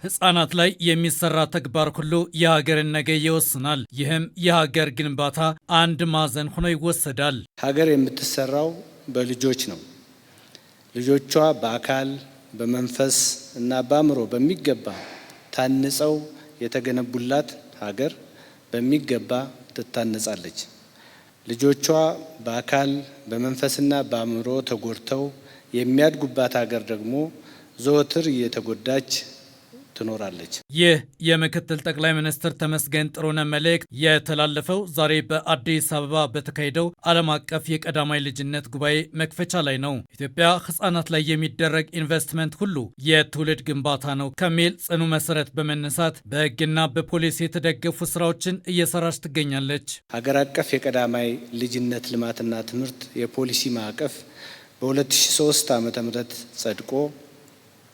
ህፃናት ላይ የሚሰራ ተግባር ሁሉ የሀገርን ነገ ይወስናል። ይህም የሀገር ግንባታ አንድ ማዕዘን ሆኖ ይወሰዳል። ሀገር የምትሰራው በልጆች ነው። ልጆቿ በአካል በመንፈስ እና በአእምሮ በሚገባ ታንጸው የተገነቡላት ሀገር በሚገባ ትታነጻለች። ልጆቿ በአካል በመንፈስና በአእምሮ ተጎድተው የሚያድጉባት ሀገር ደግሞ ዘወትር እየተጎዳች ትኖራለች። ይህ የምክትል ጠቅላይ ሚኒስትር ተመስገን ጥሩነህ መልእክት የተላለፈው ዛሬ በአዲስ አበባ በተካሄደው ዓለም አቀፍ የቀዳማይ ልጅነት ጉባኤ መክፈቻ ላይ ነው። ኢትዮጵያ ህጻናት ላይ የሚደረግ ኢንቨስትመንት ሁሉ የትውልድ ግንባታ ነው ከሚል ጽኑ መሰረት በመነሳት በህግና በፖሊሲ የተደገፉ ስራዎችን እየሰራች ትገኛለች። ሀገር አቀፍ የቀዳማይ ልጅነት ልማትና ትምህርት የፖሊሲ ማዕቀፍ በ2003 ዓ.ም ጸድቆ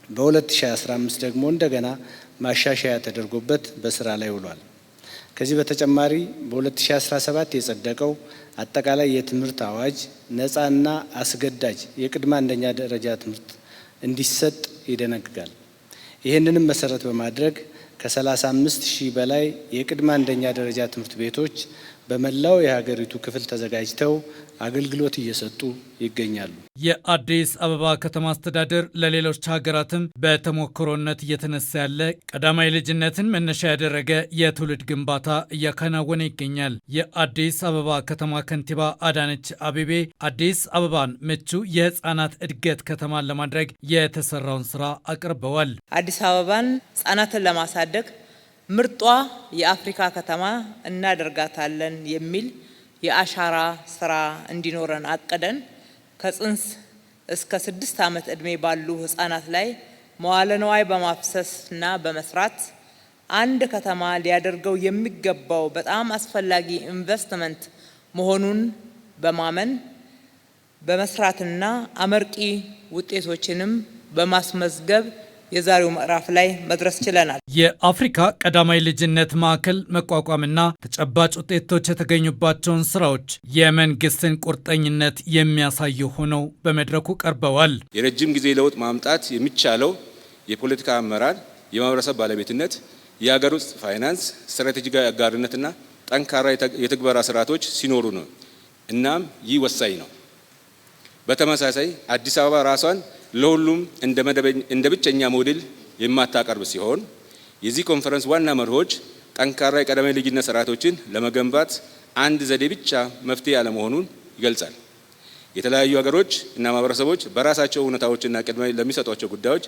በ2015 ደግሞ እንደገና ማሻሻያ ተደርጎበት በስራ ላይ ውሏል። ከዚህ በተጨማሪ በ2017 የጸደቀው አጠቃላይ የትምህርት አዋጅ ነፃና አስገዳጅ የቅድመ አንደኛ ደረጃ ትምህርት እንዲሰጥ ይደነግጋል። ይህንንም መሰረት በማድረግ ከ35,000 በላይ የቅድመ አንደኛ ደረጃ ትምህርት ቤቶች በመላው የሀገሪቱ ክፍል ተዘጋጅተው አገልግሎት እየሰጡ ይገኛሉ። የአዲስ አበባ ከተማ አስተዳደር ለሌሎች ሀገራትም በተሞክሮነት እየተነሳ ያለ ቀዳማይ ልጅነትን መነሻ ያደረገ የትውልድ ግንባታ እያከናወነ ይገኛል። የአዲስ አበባ ከተማ ከንቲባ አዳነች አቤቤ አዲስ አበባን ምቹ የህፃናት እድገት ከተማን ለማድረግ የተሰራውን ስራ አቅርበዋል። አዲስ አበባን ህፃናትን ለማሳደግ ምርጧ የአፍሪካ ከተማ እናደርጋታለን የሚል የአሻራ ስራ እንዲኖረን አቅደን ከጽንስ እስከ 6 ዓመት ዕድሜ ባሉ ህፃናት ላይ መዋለ ንዋይ በማፍሰስና በመስራት አንድ ከተማ ሊያደርገው የሚገባው በጣም አስፈላጊ ኢንቨስትመንት መሆኑን በማመን በመስራትና አመርቂ ውጤቶችንም በማስመዝገብ የዛሬው ምዕራፍ ላይ መድረስ ችለናል። የአፍሪካ ቀዳማይ ልጅነት ማዕከል መቋቋምና ተጨባጭ ውጤቶች የተገኙባቸውን ስራዎች የመንግስትን ቁርጠኝነት የሚያሳዩ ሆነው በመድረኩ ቀርበዋል። የረጅም ጊዜ ለውጥ ማምጣት የሚቻለው የፖለቲካ አመራር፣ የማህበረሰብ ባለቤትነት፣ የሀገር ውስጥ ፋይናንስ፣ ስትራቴጂካዊ አጋርነትና ጠንካራ የትግበራ ስርዓቶች ሲኖሩ ነው። እናም ይህ ወሳኝ ነው። በተመሳሳይ አዲስ አበባ ራሷን ለሁሉም እንደ ብቸኛ ሞዴል የማታቀርብ ሲሆን የዚህ ኮንፈረንስ ዋና መርሆች ጠንካራ የቀዳማይ ልጅነት ስርዓቶችን ለመገንባት አንድ ዘዴ ብቻ መፍትሄ አለመሆኑን ይገልጻል። የተለያዩ ሀገሮች እና ማህበረሰቦች በራሳቸው እውነታዎችና ቅድሚያ ለሚሰጧቸው ጉዳዮች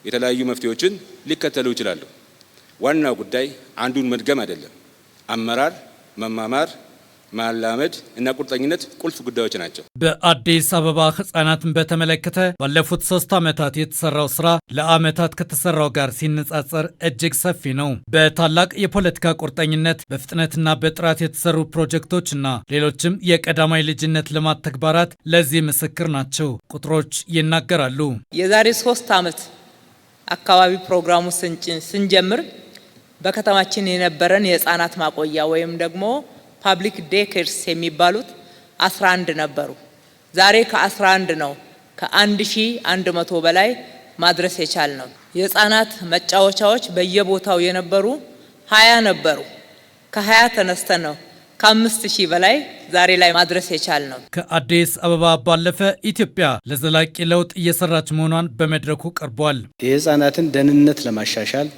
የተለያዩ መፍትሄዎችን ሊከተሉ ይችላሉ። ዋናው ጉዳይ አንዱን መድገም አይደለም። አመራር፣ መማማር፣ ማላመድ እና ቁርጠኝነት ቁልፍ ጉዳዮች ናቸው። በአዲስ አበባ ህጻናትን በተመለከተ ባለፉት 3 ዓመታት የተሰራው ስራ ለዓመታት ከተሰራው ጋር ሲነጻጸር እጅግ ሰፊ ነው። በታላቅ የፖለቲካ ቁርጠኝነት በፍጥነትና በጥራት የተሰሩ ፕሮጀክቶችና ሌሎችም የቀዳማይ ልጅነት ልማት ተግባራት ለዚህ ምስክር ናቸው። ቁጥሮች ይናገራሉ። የዛሬ 3 ዓመት አካባቢ ፕሮግራሙ ስንጀምር በከተማችን የነበረን የህፃናት ማቆያ ወይም ደግሞ ፓብሊክ ዴይኬርስ የሚባሉት 11 ነበሩ። ዛሬ ከ11 ነው ከ1100 በላይ ማድረስ የቻልነው። የህፃናት መጫወቻዎች በየቦታው የነበሩ 20 ነበሩ። ከ20 ተነስተን ነው ከ5000 በላይ ዛሬ ላይ ማድረስ የቻልነው። ከአዲስ አበባ ባለፈ ኢትዮጵያ ለዘላቂ ለውጥ እየሰራች መሆኗን በመድረኩ ቀርቧል። የህፃናትን ደህንነት ለማሻሻል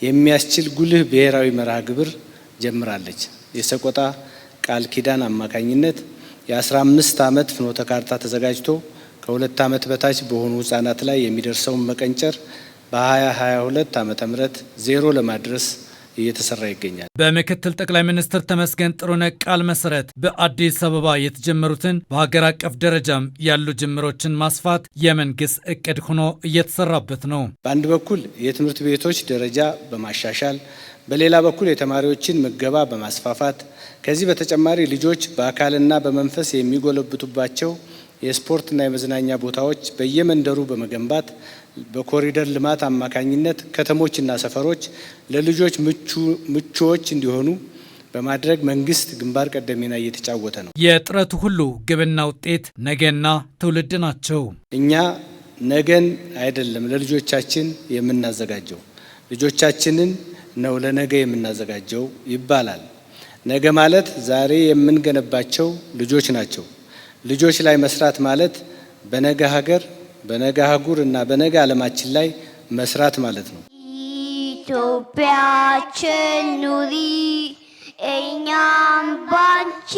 የሚያስችል ጉልህ ብሔራዊ መርሃ ግብር ጀምራለች። የሰቆጣ ቃል ኪዳን አማካኝነት የ15 ዓመት ፍኖተ ካርታ ተዘጋጅቶ ከ2 ዓመት በታች በሆኑ ህጻናት ላይ የሚደርሰውን መቀንጨር በ2022 ዓ.ም ዜሮ ለማድረስ እየተሰራ ይገኛል። በምክትል ጠቅላይ ሚኒስትር ተመስገን ጥሩነህ ቃል መሰረት በአዲስ አበባ የተጀመሩትን በሀገር አቀፍ ደረጃም ያሉ ጅምሮችን ማስፋት የመንግስት እቅድ ሆኖ እየተሰራበት ነው። በአንድ በኩል የትምህርት ቤቶች ደረጃ በማሻሻል በሌላ በኩል የተማሪዎችን ምገባ በማስፋፋት ከዚህ በተጨማሪ ልጆች በአካልና በመንፈስ የሚጎለብቱባቸው የስፖርትና የመዝናኛ ቦታዎች በየመንደሩ በመገንባት በኮሪደር ልማት አማካኝነት ከተሞችና ሰፈሮች ለልጆች ምቹዎች እንዲሆኑ በማድረግ መንግስት ግንባር ቀደም ሚና እየተጫወተ ነው። የጥረቱ ሁሉ ግብና ውጤት ነገና ትውልድ ናቸው። እኛ ነገን አይደለም ለልጆቻችን የምናዘጋጀው ልጆቻችንን ነው ለነገ የምናዘጋጀው ይባላል። ነገ ማለት ዛሬ የምንገነባቸው ልጆች ናቸው። ልጆች ላይ መስራት ማለት በነገ ሀገር፣ በነገ አህጉር እና በነገ ዓለማችን ላይ መስራት ማለት ነው። ኢትዮጵያችን ኑሪ እኛም ባንቺ